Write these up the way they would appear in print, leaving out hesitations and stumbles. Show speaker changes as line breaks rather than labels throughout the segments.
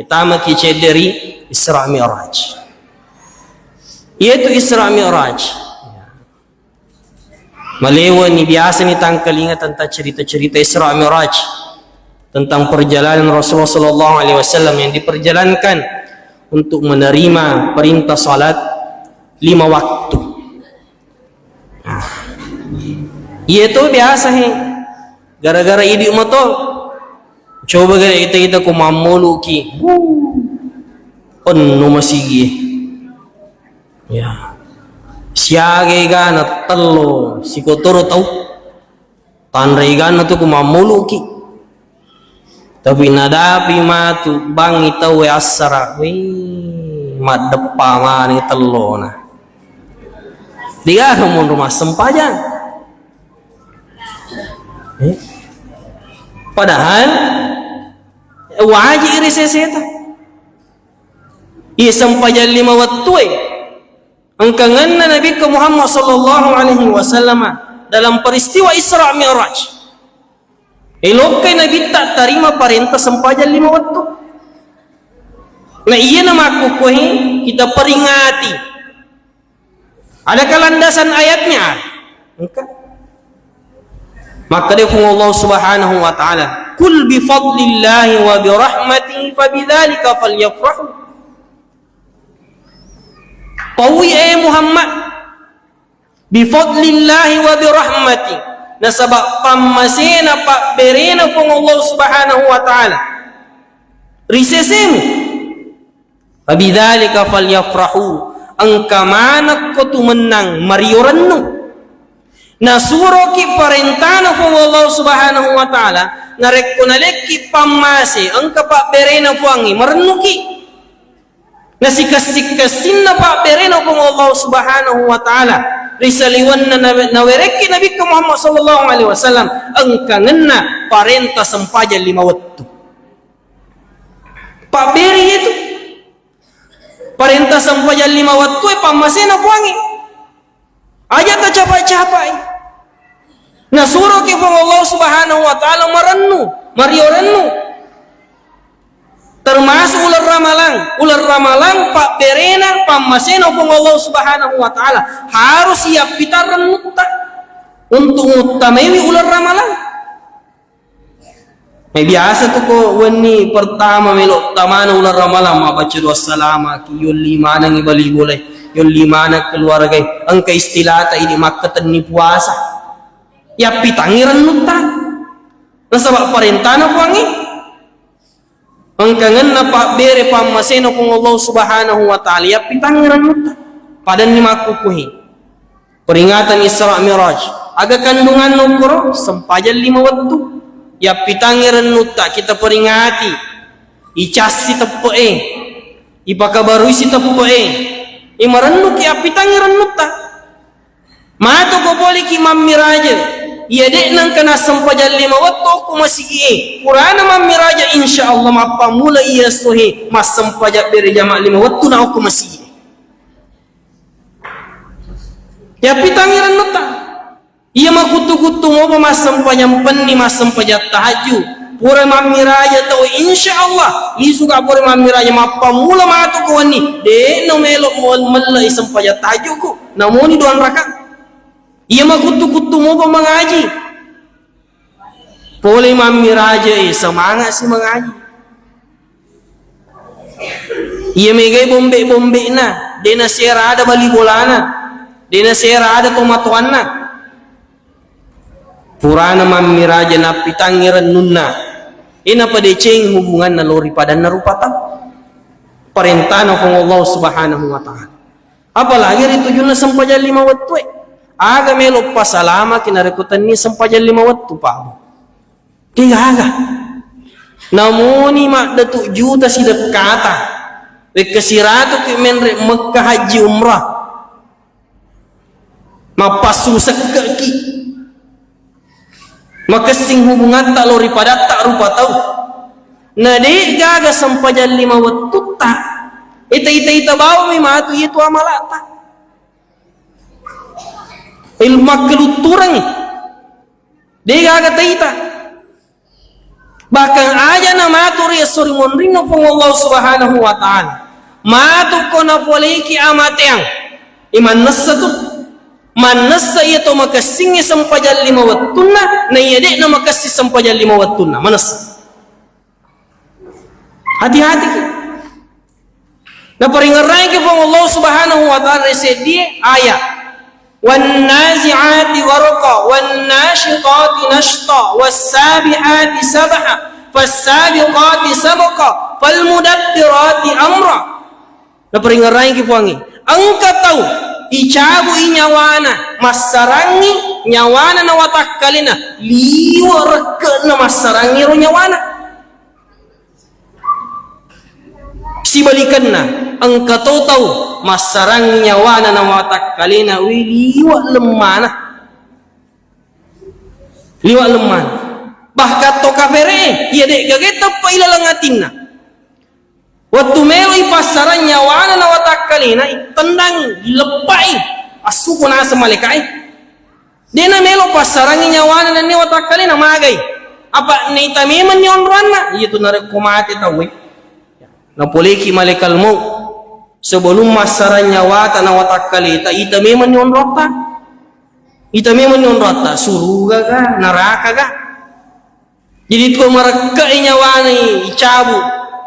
tama ki dari Isra Mi'raj. Yaitu Isra Mi'raj. Malewa ni biasa ni tangkalinga tentang cerita-cerita Isra Mi'raj, tentang perjalanan Rasulullah sallallahu alaihi wasallam yang diperjalankan untuk menerima perintah salat 5 waktu. Itu biasa gara-gara idik motor coba gara kita ku mamulu ki penuh masigi ya siage gana tello si kotor tau tanrai gana tu ku mamulu ki tapi nadapi matu bang itau asara madepa mani tello na dia mun rumah sempajan. Padahal wajib iriseseta ia sampajan 5 waktu angkangan Nabi Muhammad sallallahu alaihi wasallam dalam peristiwa Isra Mi'raj elokai Nabi tak terima perintah sampajan 5 waktu. Nah iya nama aku kita peringati adakah landasan ayatnya? Enggak. Maka dia Allah subhanahu wa ta'ala kul bifadlillahi wa birahmatihi fabidzalika falyafrahu. Tawi Muhammad bifadlillahi wa birahmatihi nasabak pamasena pak berena pun Allah subhanahu wa ta'ala risesemu fabidzalika falyafrahu angkamana kotu menang mariorannu. Na suro ki parentana fu Allah subhanahu wa ta'ala narekunaleki pamase angka pak berena fuangi merenuki na sikas-sikasinna pak berena fu Allah subhanahu wa ta'ala risaliwanna nawereki Nabi Muhammad sallallahu alaihi wasallam angka ngenna parenta sempajan 5 waktu. Pak beri itu parenta sempajan 5 waktu pamasena fuangi aja tak capai-capai. Nah suruh kita Allah subhanahu wa ta'ala mariorennu termasuk ular ramalang pak berena pamasena pun Allah subhanahu wa ta'ala harus siap kita renutta untuk utamawi ular ramalang. Biasa tu ko wani pertama melok tamana ular ramalang ma baca doa salama ki yul 5 nang ibali boleh yung 5 keluarga angka istilata ini makatan ni puasa ya pitangiran nuta nasabak parentana fuangi angka ngenna pak bere pamasena kung Allah subhanahu wa ta'ala ya pitangiran nuta padan ni makukuhi peringatan Isra Mi'raj aga kandungan nukuro sempajan 5 waktu ya pitangiran nuta kita peringati icasi tepe ipakabarui si tepe imarannu ki api tangiran nutta mato ko boleh ki mammiraja iya dek nang kana sampajan 5 waktu aku masih Qur'an mammiraja insyaallah mappa mula iya sohe mas sampajan beri jama' 5 waktu na aku masih ya api tangiran nutta iya makutu-kutu mo mas sampajan penni mas sampajan tahajud pura mammiraja tau insyaallah isuka pura mammiraja mappa mula matu ko wani de no melok mella isampaja tajuku namoni 2 rakaat iya makutu-kutu mo mengaji boleh mammiraja semangat si mengaji iya megai bombe na dena sera ada bali bolana dena sera ada tomatuanna purana mammiraja na pitangiran nunna ina pada ceng hubungan nalori pada narupata perintah ng Allah subhanahu wa ta'ala apalagi ritujuna sampajan 5 waktu aga melo pasalama kinarikutan ni sampajan 5 waktu pa tiga aga namuni mak datuk juta si dekata rekesiratu ki menre Mekah haji umrah mapasu sekeki maka sing hubungan tak lori pada tak rupa tahu nah dek gaga sampajan 5 waktu tak ita bawa mimatu itu amalata ilmu keluturan dek gaga taita Bahkan aja na maturi suri monrino pong Allah subhanahu wa ta'ala. Matu ko na poliki amateang. Iman nasa to. Man nasa ito makasingi sampajal 5 wattun na iyade na makasi sampajal 5 wattun na. Manas. Hati-hati ki. Na paringaray ki pong Allah subhanahu wa ta'ala resedi ayat. والنازعات غرقا والناشطات نشطا والسابحات سبحا فالسابقات سبقا فالمدبرات أمرا. Naperingaray ki puangi angka tahu icabu inyawana masarangi nyawana na watakkalina liwa reke na masarangi ro nyawana sibalikan na angka tahu masarang nyawana na watakkalina liwa lemana bahkat to kafere iya dek gageta pa ilalangatinna waktu meloi pasaran nyawana na watakkalina tendang dilepai asuko na sa malaikai dena melo pasaran nyawana na ni watakkalina magay apa ni tamiman ni onranna iya to narekomate tawe na poliki malaikal maut sebelum masaran nyawata na watakkalita ita memang yon rota surga ka neraka ka jadi itu mereka nyawana icabu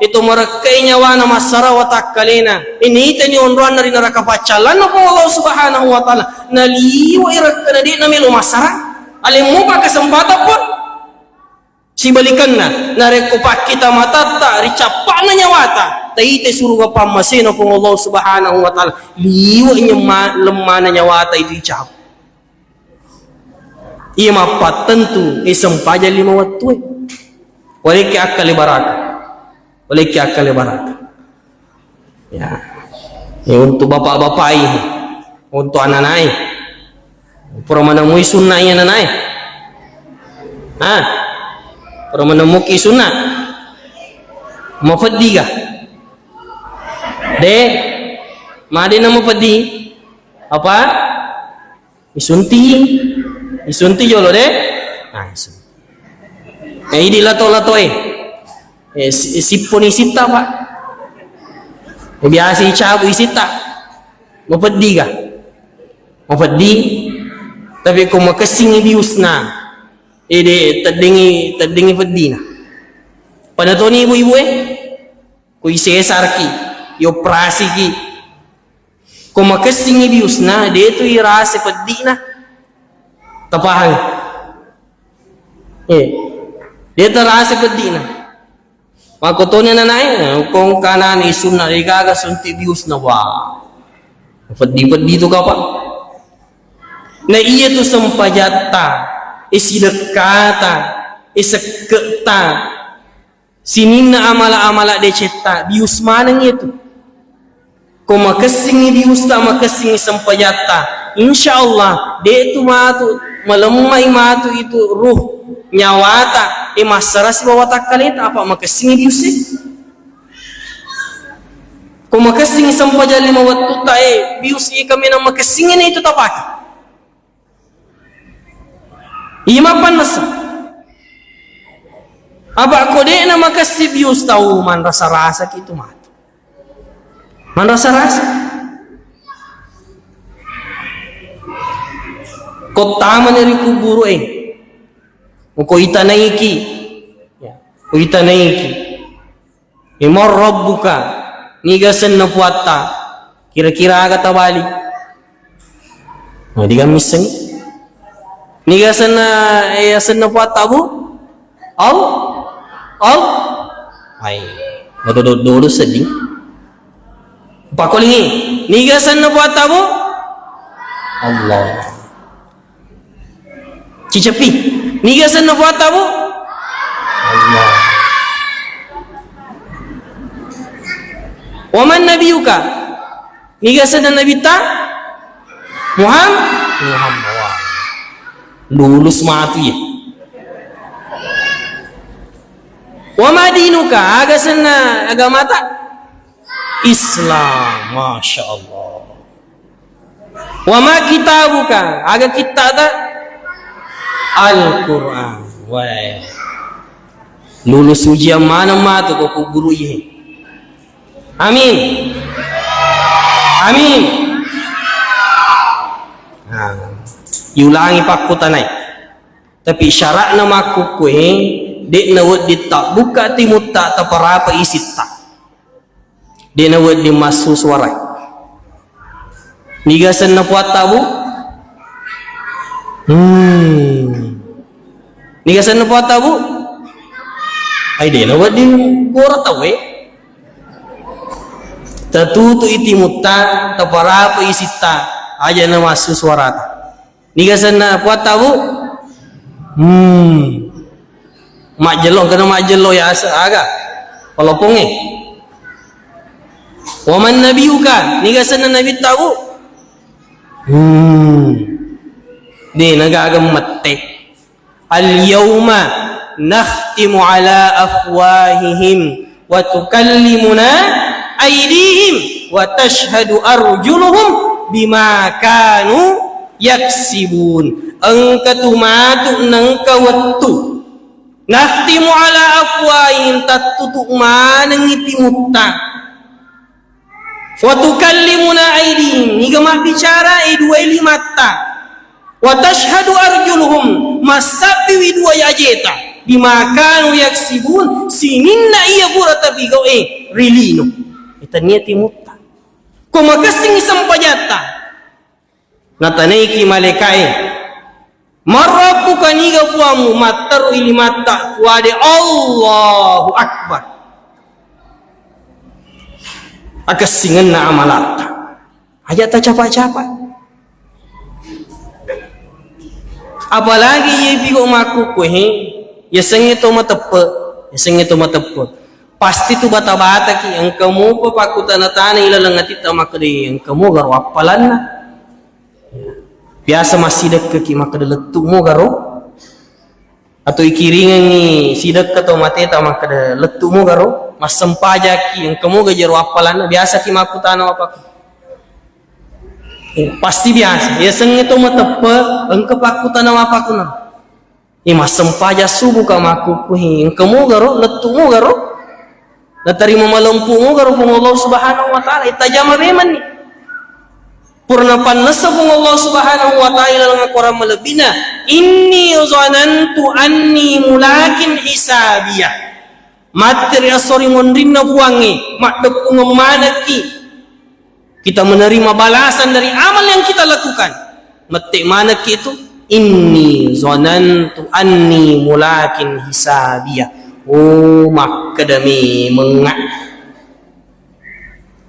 itu mereka nyawana masara watakkalina ini ita nyon rona ri neraka pacalan ko Allah subhanahu wa ta'ala naliwa iraka na di na melo masara alimu pa kesempatan pun sibalikan na nareko pakita matata ricapa na nyawata taite surga pamasino kung Allah subhanahu wa ta'ala liwa niya lemana nyawata itu icap iya mapat tentu isang paja 5 waktu waliki akali baraka ya untuk bapak-bapak ini untuk anak-anak pura menemui sunnah ya anak-anak pura menemuki sunnah mafaddi ka de madi na mafaddi apa isunti jolo de isunti idi lato sipon isita pak biasa icabu isita mafaddi ka mafaddi tapi kung makasing ibiusna ide tadingi faddi na pada to ni ibu-ibu kuy sesar ki operasi ki kung makasing ibius na dito irase faddi na tapahan dito rase faddi na makotonya na nai kung kanan isun na igaga sunti ibius na wa faddi to ka pa na iya to sampajata isidekata iseketa sinina amala-amala de cetta bius manang itu kung makasing bius ta makasing sampajata insyaallah de itu matu malemai matu itu ruh nyawata masaras bawa takkalita apa makasing bius kung makasing sampajali mawattu ta bius kami na makasing itu tapaki imapan nasa aba kode na makasibius tau man rasa-rasa gitu matu man rasa-rasa kotama dari kuburu ko itanaiki ko itanaiki imor rabbuka nigasan na puwata kira-kira aga tabali di gamisan nigasan na puwata bu al ay nadodo sedih pakolingi nigasan na puwata bu Allah cicapi nigasan na puwata bu Allah waman nabiyuka nigasan na nabita Muhammad lulus mati ya wama dinuka agasan na agama ta Islam masya Allah wama kitabuka aga kita ta Al-Quran lulus ujian mana matu kok guru ye. Amin. Amin. Yulangi pakku tanai. Tapi syarat nama aku kue dek nawat ditak buka timut tak taparapa isi tak. Dek nawat di masu suara. Nigasan na puat tabu. Nigasan na puat tabu. Ay dek nawat di bora tawe. Tatutu iti mutta taparapa isi tak aja na masu suara. Nigasan na puat tabu. Mak jelo kena mak jelo ya asa aga. Kalau ponge. Wa man nabiyuka nigasan na nabi tahu. Ni naga agam mate. Al yawma nakhtimu ala afwahihim wa tukallimuna aydihim wa tashhadu arjuluhum bima kanu yaksibun. Engkatu matu nengka wattu nakhtimu ala afwahihim tatutu manang iti mutta wa tukallimuna aydihim niga mak bicara dua mata wa tashhadu arjuluhum masabi widua yajeta bima kanu yaksibun sininna iya burata bigau rilino itaniati mutta ko makasing isang pajata natanaiki malaikai marabbuka niga puamu mataru ili mata wade Allahu Akbar akasingan na amalata aja tak capak-capak apalagi ye bigo maku kuhe ya sengito matepe pasti tu bata-bata ki ang kamu pa paku tanatana ilalangati tamakde ang kamu garo apalan na biasa masih dekat ki maka letuk mo garo atau ikiringan ni sidak atau mate ta maka letuk mo garo mas sempaja ki yang kamu gajero apalan biasa ki maku tanah apa pasti biasa ya seng itu matepe engke paku tanah apa kuna mas sempaja subuh ka maku kuhi yang kamu garo letuk mo garo na tarima malampu mo garo kung Allah subhanahu wa ta'ala itajama beman ni purna panasa kung Allah subhanahu wa ta'ala nga kurang malabina inni zanantu anni mulakin hisabiya materi asori ngondrin na buwangi makdap manaki kita menerima balasan dari amal yang kita lakukan mati manaki itu inni zanantu anni mulakin hisabiya makadami mengak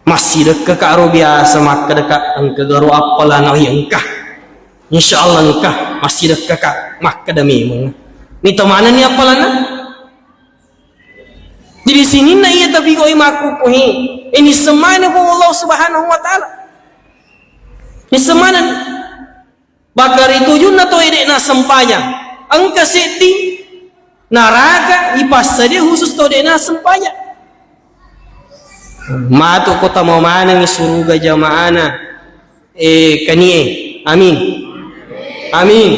masih dekat karo biasa maka dekat engkau garo apalan oh engkah insyaallah engkah masih dekat maka demi ni temana ni apalan jadi sini na iya tapi koi maku kuhi ini semana pun Allah subhanahu wa ta'ala ini semana bakar itu juna to edek na sempayang engkau seti naraka ipas saja khusus to edek na sempayang matu kota mau mana ni suruga jamaana kanie amin amin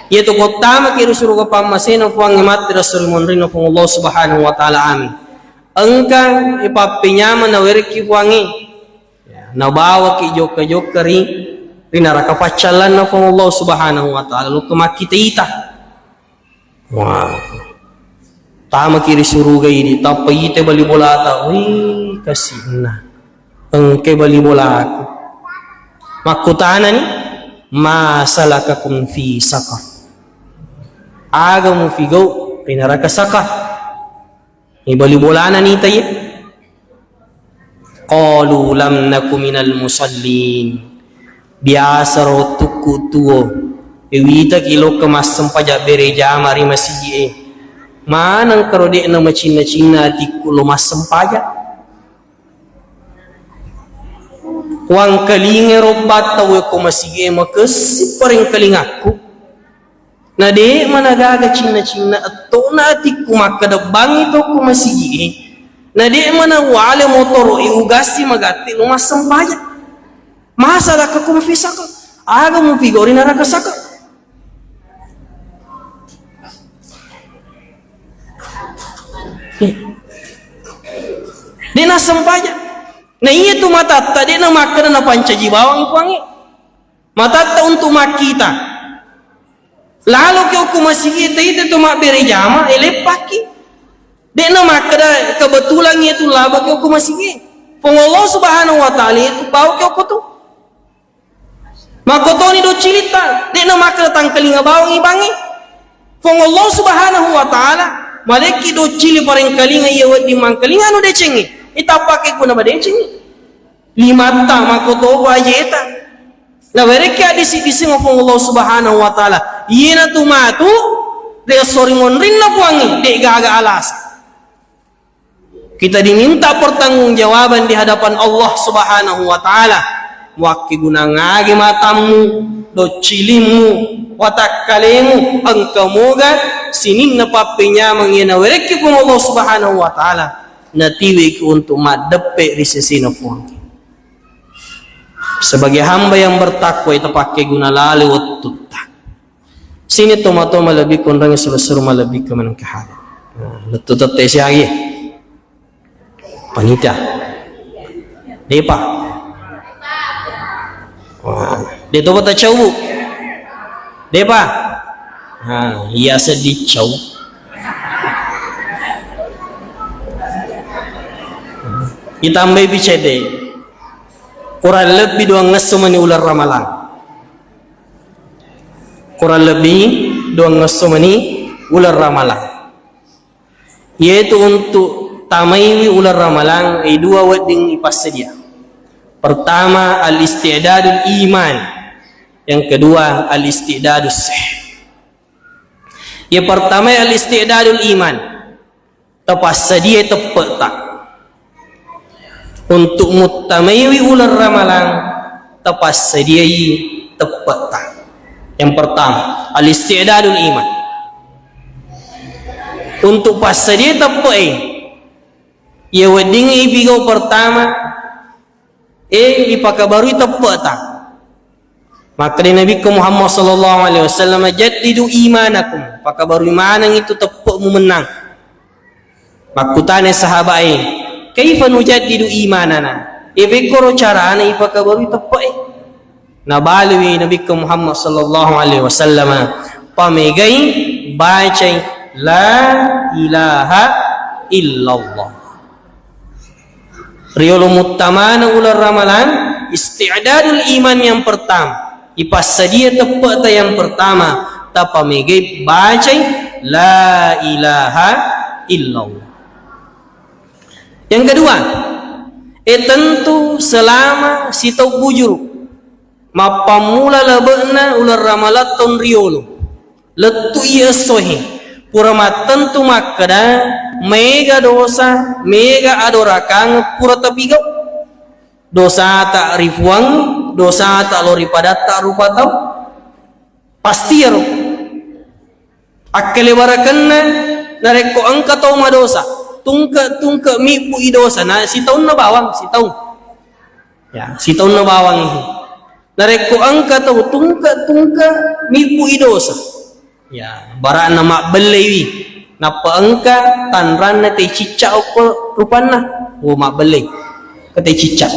yaitu kota makiru suruga pamasena fuang mati rasul monrino fung Allah subhanahu wa ta'ala amin engkang ipapinyaman na werki fuangi na bawa ki joka-jokari rinaraka pacalan na fung Allah subhanahu wa ta'ala lu kemakita ita wah tama kiri suruga ini tapi ite bali bola ta wih kasihna engke bali bola aku makutana ni masalakakum fi saqar agamu fi go pinaraka saqar ni bali bola na ni taye qalu lam nakum minal musallin biasa ro tuku tuo ewita kilo kemas sempaja bereja mari masjid manang karode na macina-cina di kulo masampaya wang kalinge robat tawe ko masige makasi paring kalingaku na de managaga cina-cina atto na ati kumakadabang ito ko masige na de mana wale motor iugasti magati no masampaya masala ka kumfisaka aga mo figori na rakasaka Dia na sempaja. Nah iya tu mata tak dia na makan na pancaji bawang ipangi. Mata tak untuk makita. Lalu ke hukum masih kita itu tu mak beri jama elepaki. Dia na makan kebetulan itu laba ke hukum masih kita. Allah Subhanahu wa taala itu bau ke hukum tu. Makoto ni do cilita. Dia na makan tangkelinga bawang ipangi. Allah Subhanahu wa taala maleki do cili pareng kalinga iya wadi mangkalinga no decengi ita pakai guna badecengi lima ta makoto wajeta la mereka disi ngofong Allah Subhanahu wa taala yena tu matu de soringon rinna puangi de gaga alas kita diminta pertanggungjawaban di hadapan Allah Subhanahu wa taala waki guna ngage matamu do cilimu watak kalemu engkau moga sinin na papinya mangina wereki pun Allah Subhanahu wa taala natiwi ku untuk madepe risesina pun sebagai hamba yang bertakwa itu pakai guna lali watutta sini toma-toma lebih kondang sebesar lebih ke menengkah letut tete siagi panita depa dia tu bata cau depa iya sedih cau ditambah bicede kurang lebih dua ngesumani ular ramalan kurang lebih dua ngesumani ular ramalan yaitu untuk tamaiwi ular ramalan dua wedding ipas sedia pertama al-istidadul iman yang kedua al-istidadus sih. Yang pertama al-istidadul iman. Tepas sedia tepat tak. Untuk mutamawi ular ramalan tepas sedia tepat tak. Yang pertama al-istidadul iman. Untuk pas sedia tepat ya wedding ibigo pertama ipakabarui tepat tak. Maka di Nabi Muhammad sallallahu alaihi wasallam jaddidu imanakum, maka baru iman itu tepat menang. Maka tanya sahabat kaifa nujaddidu imanana? Ibekoro carana ipaka baru tepat. Nabalwi Nabi Muhammad sallallahu alaihi wasallam pamegai baca la ilaha illallah. Riolo mutamana ular ramalan isti'dadul iman yang pertama. Ipas sedia tepat yang pertama tapa megai baca la ilaha illallah. Yang kedua tentu selama si tau bujur mapamula labena ular ramalatun riolo letu iya sohi pura tentu makada mega dosa mega adorakang pura tapigau dosa tak rifuang dosa tak lori pada tak rupa tau pasti ya akale barakanna nareko angka tau madosa tungka mipu idosa na si taun na bawang si taun ya si taun na bawang ini nareko angka tau tungka mipu idosa ya bara na makbelewi na paangka tanran na te cicak ko rupanna o makbelei kate cicak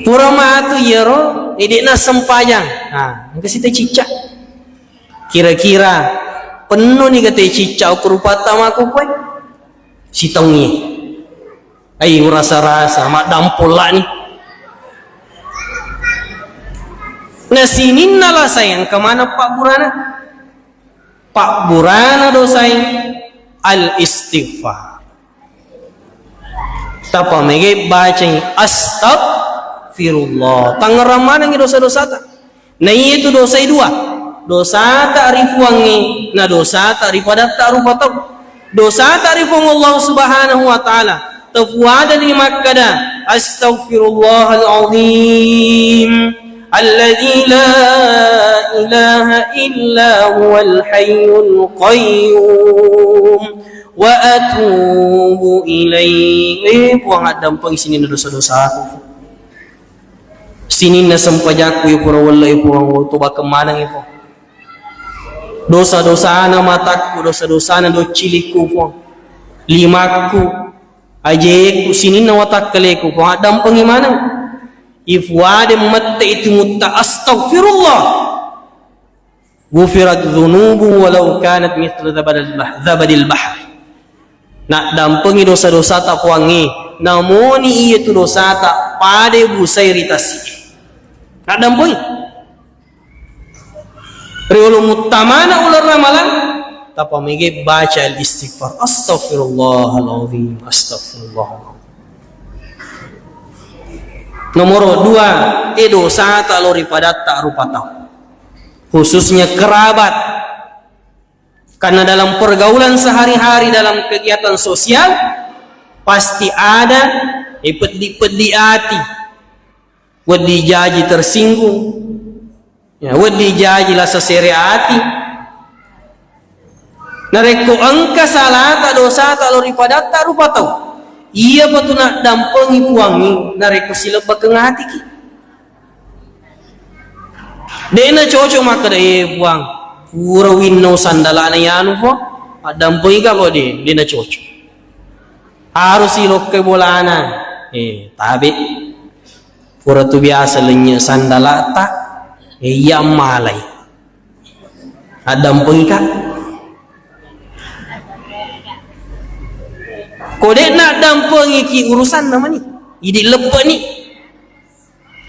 pura matu yero ide na sempayang engka sita cicak kira-kira penuh ni kata cicak rupa tamaku pun si tahu ni ayo rasa-rasa mak dampul lah ni nah sini nalah sayang kemana Pak Burana dosai al-istighfar tapa mege baca astagfirullah tangerang mana ngi dosa-dosa tak nah itu dosa dua dosa ta'rif wangi na dosa ta'rif pada ta'rufa tahu dosa ta'rif Allah subhanahu wa ta'ala tafwada di makkada astaghfirullahal azim alladzi la ilaha illa huwal hayyul qayyum wa atubu ilaihi buang adam pang sini na dosa-dosa aku sini na sampajaku ya pura wallahi puang toba kemana ipo dosa-dosa na mataku dosa-dosa na do ciliku po limaku aje ku sinin na watak kaleku ko adam pangimana if wade matta itu mutta astaghfirullah gufirat dhunubu walau kanat mithla zabadil bahr nak dampengi dosa-dosa tak kuangi namoni iya tu dosa tak pade busai ritasi nak dampengi riwalo mutamana ular ramalan tapa mege baca istighfar astaghfirullahaladzim astaghfirullahaladzim. Nomor 2 dosa tak lori padat tak rupa tahu khususnya kerabat, karena dalam pergaulan sehari-hari dalam kegiatan sosial pasti ada pedi hati wedi jaji tersinggung ya wedi jaji lah sesere hati nareko angka salah tak dosa tak lori padat tak rupa tahu iya betul nak dampengi puangi nareko sila bakeng hati ki dena cocok maka deh puang pura winno sandala na yanu po dampengi ka ko dena cocok harus silok ke bolana tabi pura tu biasa lenya sandala tak iya malai dampengi ka kode nak dampengi ki urusan nama ni idi lepa ni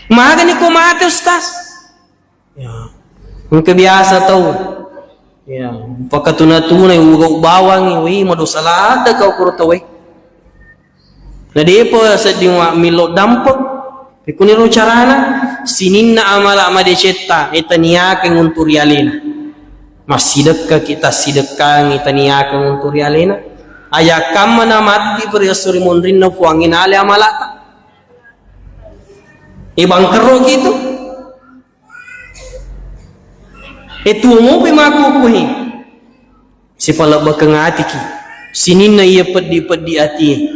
maga ni ko mate ustaz ya mungkin biasa tahu ya pakatuna-tuna uga bawang wi madu salada kau kurutawe na depo sediwa milo dampeng ikuni ro carana sininna amala amade cetta etania ke nguntur yalena masidekka kita sidekang etania ke nguntur yalena aya kamana mati beryasuri mondrin na puangin ale amalata ibang kero gitu itu mo pimaku kuhi si pala bakeng hati ki sinin na iya pedi hati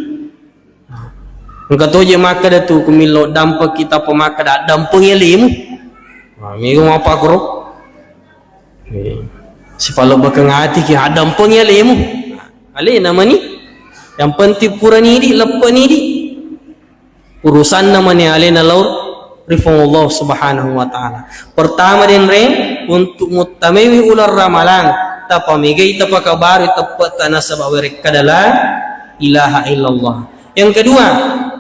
engka toje maka datu kumilo dampak kita pemaka da dampeng elimu migo apa kro si pala bakeng hati ki dampeng elimu ale nama ni yang penting pura ni di lepa ni di urusan nama ni ale na laur rifong Allah subhanahu wa ta'ala pertama din rin untuk mutamewi ular ramalan tapamigay tapakabari tapat tanah sabawirik kadala ilaha illallah. Yang kedua,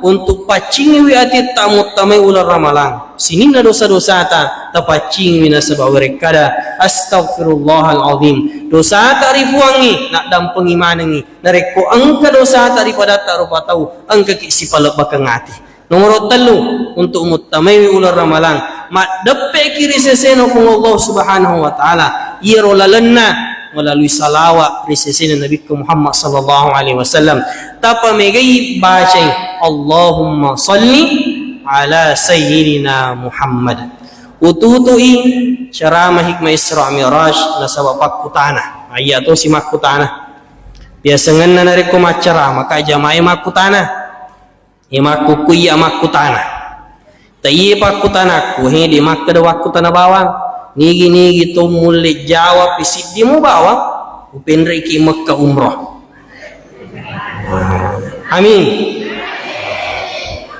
untuk pacingi atit tamu tamai ular ramalan sini na dosa-dosa ta tapacingi na sabawirik kada astaghfirullahalazim dosa ta rifuangi nak dampengi manangi nareko angka dosa ta daripada tak rupa tahu angka kisi palabakang ati. Nomor 3 untuk mutamai ular ramalan mak depe kiri seseno kung Allah subhanahu wa ta'ala iro lalenna melalui salawat risesena Nabi Muhammad sallallahu alaihi wasallam tapa megai baca Allahumma salli ala sayyidina Muhammad ututui ceramah hikmah Isra Miraj na sabab kutana ayat tu si makutana biasa ngan na nareko macara maka jamae makutana imaku kuya makutana tayi pakutana ku he di makada wakutana bawang nigi to mulai jawab isiddi mu bawang upendre ki Makkah umrah amin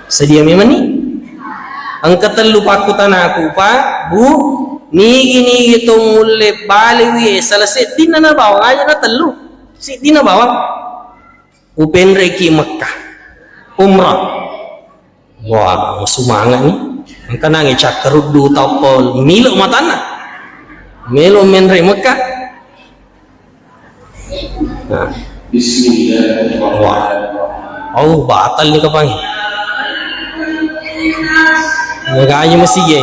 sedia memang ni angka telu pakutana aku pa bu nigi to mulai baliwi selesai dinana bawang aja na telu si dina bawang upendre ki Makkah umrah. Wah, semangat ni. Angka nangi cakerudu tapol milo matana. Milo menre Mekah. Nah. Bismillahirrahmanirrahim. Oh, batal ni kapang. Naganya masih ye.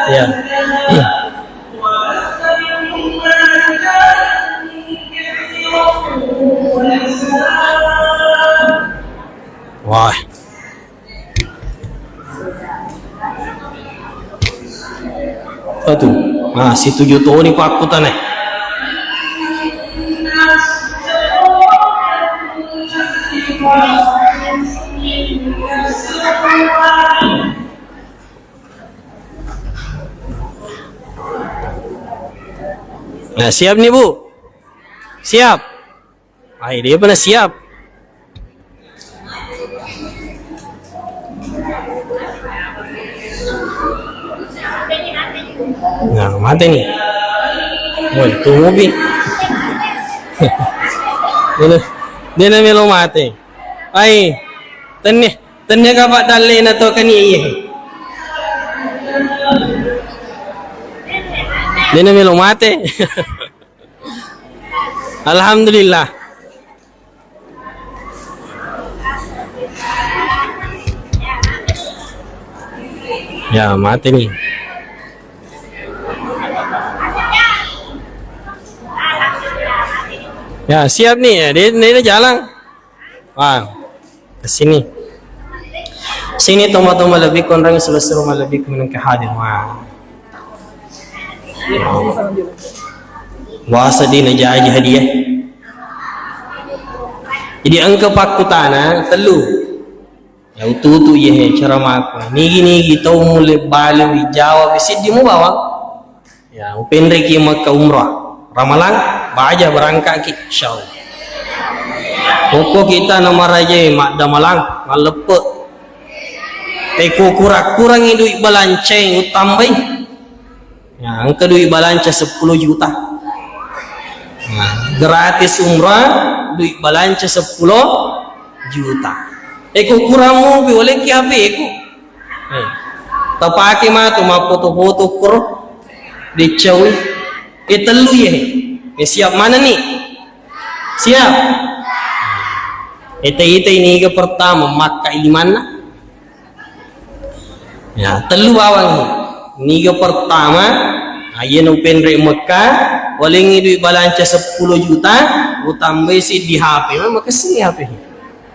Ya. Wah. Aduh, nah si 7 tahun ni pakutan eh. Nah, siap nih Bu? Siap? Ay, dia pernah siap. Nah, mati nih. Woi, tunggu Bi. Dia na melo mati. Ay, tanya kapak dalin atau kan iya. Dia na melo mati. Alhamdulillah. Ya, mati nih. Ya, siap nih ya. Dia jalan. Wah, ke sini. Sini toma-toma lebih konrang selesai rumah lebih kemudian ke hadir. Wah. Wasa di najaji hadiah. Jadi angka pakutana telu. Ya utu ye cara maku. Nigi tahu mulai Bali Jawa bisid di mu bawa. Ya upendre ki Makkah umrah. Ramalan baja berangkat ki insyaallah. Pokok kita nama raja mak damalang ngalepe. Eko kurang duit balanceng utambai. Ya angka duit balanca 10 juta. Nah, gratis umrah duit balanca 10 juta. Eko kurang mau boleh ki HP eko. Tapake mah tu mah foto-foto kur dicawi. Telu ye. Siap mana nih? Siap. Ite ini ke pertama Makkah di mana? Ya, telu bawang ni ke pertama ayeuna penre Makkah boleh duit balanca 10 juta utambah si di HP mah kesini HP.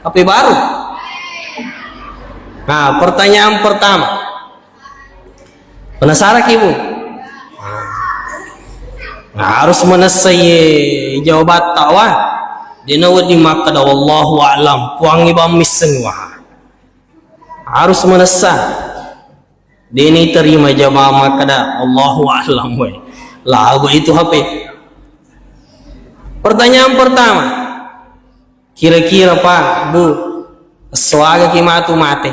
HP baru. Nah, pertanyaan pertama. Penasaran Ibu? Nah, harus menasai jawaban tawa. Dina wadi Makkah wallahu a'lam. Puang ibam misen wah. Harus menasa. Dini terima jamaah Makkah Allahu a'lam we. Lagu itu HP. Pertanyaan pertama. Kira-kira Pak, Bu, swaga kimatu mate.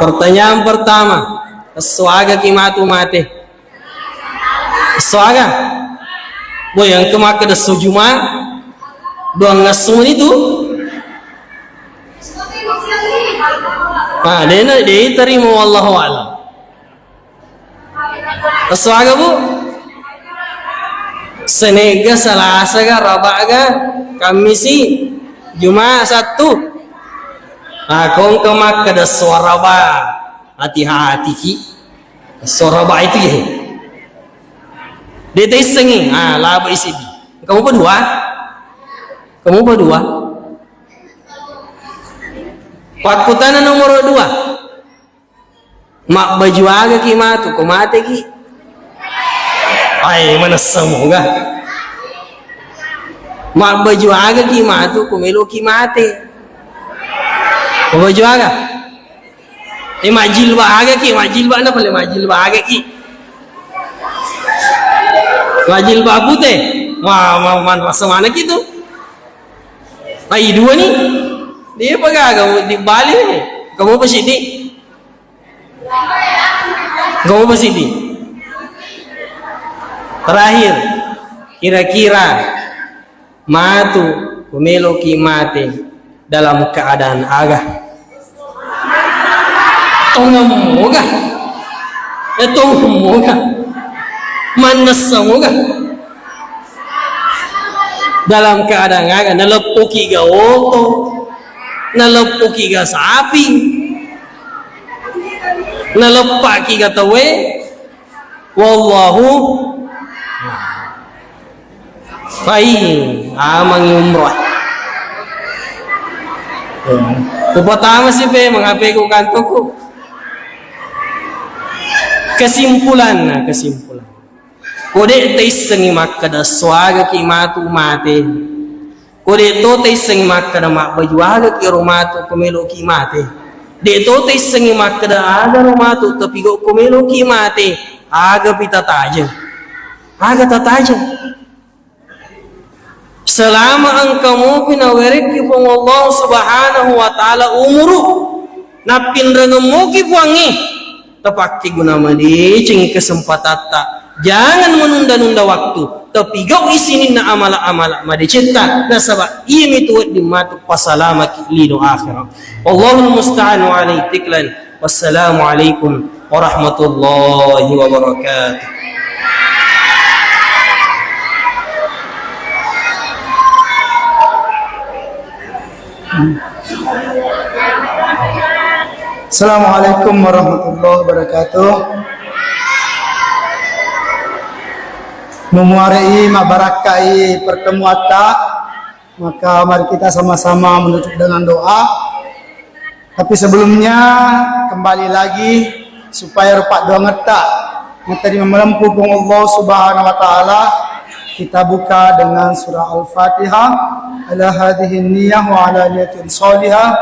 Pertanyaan pertama, swaga kimatu mate. Swaga. Boy yang kemaka da sujuma doang ngasun itu. Ah, dia terima wallahu a'lam. Swaga Bu. Senega Selasa ga Rabu ga Kamisi Jumat Sabtu. Nah, kau kemak ada suara ba hati-hati ki suara ba itu ya. Dia tesengi, laba isi di. Kamu berdua? Pakutana nomor 2. Mak baju aga ki matu, ko mate ki. Ay, mana semoga. Mak baju aga ki matu, ko melo ki mate. Baju aga. Majil ba aga ki, majil ba na pala majil ba aga ki. Majil ba putih. Wah, masa mana gitu? Ay, 2 nih. Dia pagaga di Bali nih. Kamu pa sini? Kamu pa sini? Terakhir, kira-kira matu pemelo ki mate dalam keadaan aga. Tongamoga. Tongamoga. Manasamoga. Dalam keadaan aga nalepuki ga oto, nalepuki ga sapi, nalepaki ga tawe. Wallahu baik, amang umrah. Pertama sih mengapai ku kantorku. Kesimpulan. Kode teisengi Makkah da swaga ki matu mate. Kode to teisengi Makkah da mak bajuaga ki romatu kumelo ki mate. De to te sengi makada aga romatu tapi go komelo ki mate aga pita taja. Aga tataja. Selama engkau mau pinawerek ki pong Allah Subhanahu wa taala umuru napin rengemo ki puangi tapaki guna madi cengi kesempatan tak. Jangan menunda-nunda waktu. Tapi gau isinin na amala-amala madicita na sabah imi tuwad di matuk pasalama lido akhirat. Allahul musta'an wa alayhi tiklan. Wassalamu alaikum warahmatullahi wabarakatuh.
Assalamualaikum warahmatullahi wabarakatuh. Memuarai mabarakai pertemuan tak, maka mari kita sama-sama menutup dengan doa. Tapi sebelumnya kembali lagi supaya rupak doa ngetak yang tadi memelempung Allah Subhanahu wa taala, kita buka dengan surah Al-Fatihah. Ala hadhihi niyyah wa ala niyatin salihah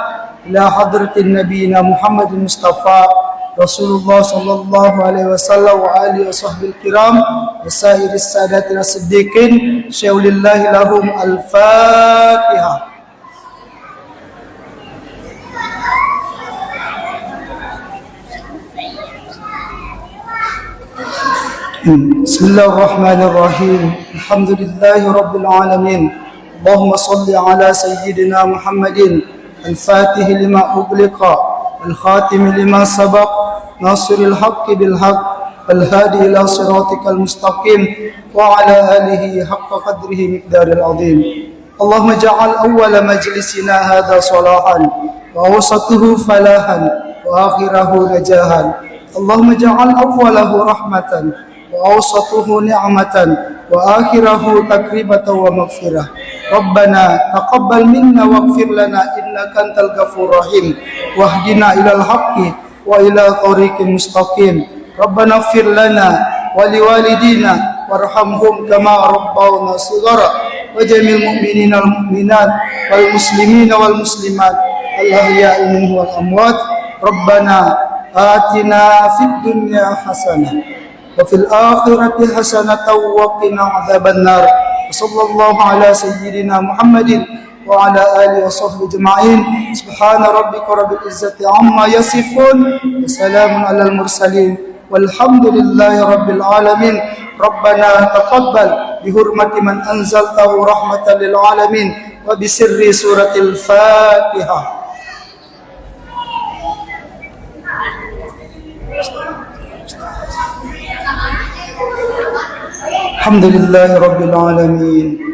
ila hadratin nabiyina Muhammadin Mustafa Rasulullah sallallahu alaihi wasallam wa alihi washabbil kiram wasairi sadatina siddiqin syaulillahi lahum al-Fatihah. Bismillahirrahmanirrahim. Alhamdulillahi rabbil alamin. Allahumma salli ala sayyidina Muhammadin al-Fatih lima ughliqa الخاتم لما سبق ناصر الحق بالحق الهادي إلى صراطك المستقيم وعلى آله حق قدره مقدار العظيم. اللهم اجعل أول مجلسنا هذا صلاحا وأوسطه فلاحا وآخره نجاحا. اللهم اجعل أوله رحمة وأوسطه نعمة وآخره تقريبة ومغفرة. ربنا تقبل منا واغفر لنا إنك أنت الغفور الرحيم واهدنا إلى الحق وإلى طريق مستقيم. ربنا اغفر لنا ولوالدينا وارحمهم كما ربونا صغارا وجميع المؤمنين والمؤمنات والمسلمين والمسلمات الأحياء منهم والأموات. ربنا آتنا في الدنيا حسنة وفي الآخرة حسنة وقنا عذاب النار. وصلى الله على سيدنا محمد وعلى آله وصحبه أجمعين. سبحان ربك رب العزة عما يصفون وسلام على المرسلين والحمد لله رب العالمين. ربنا تقبل بحرمة من أنزلته رحمة للعالمين وبسر سورة الفاتحة. الحمد لله رب العالمين.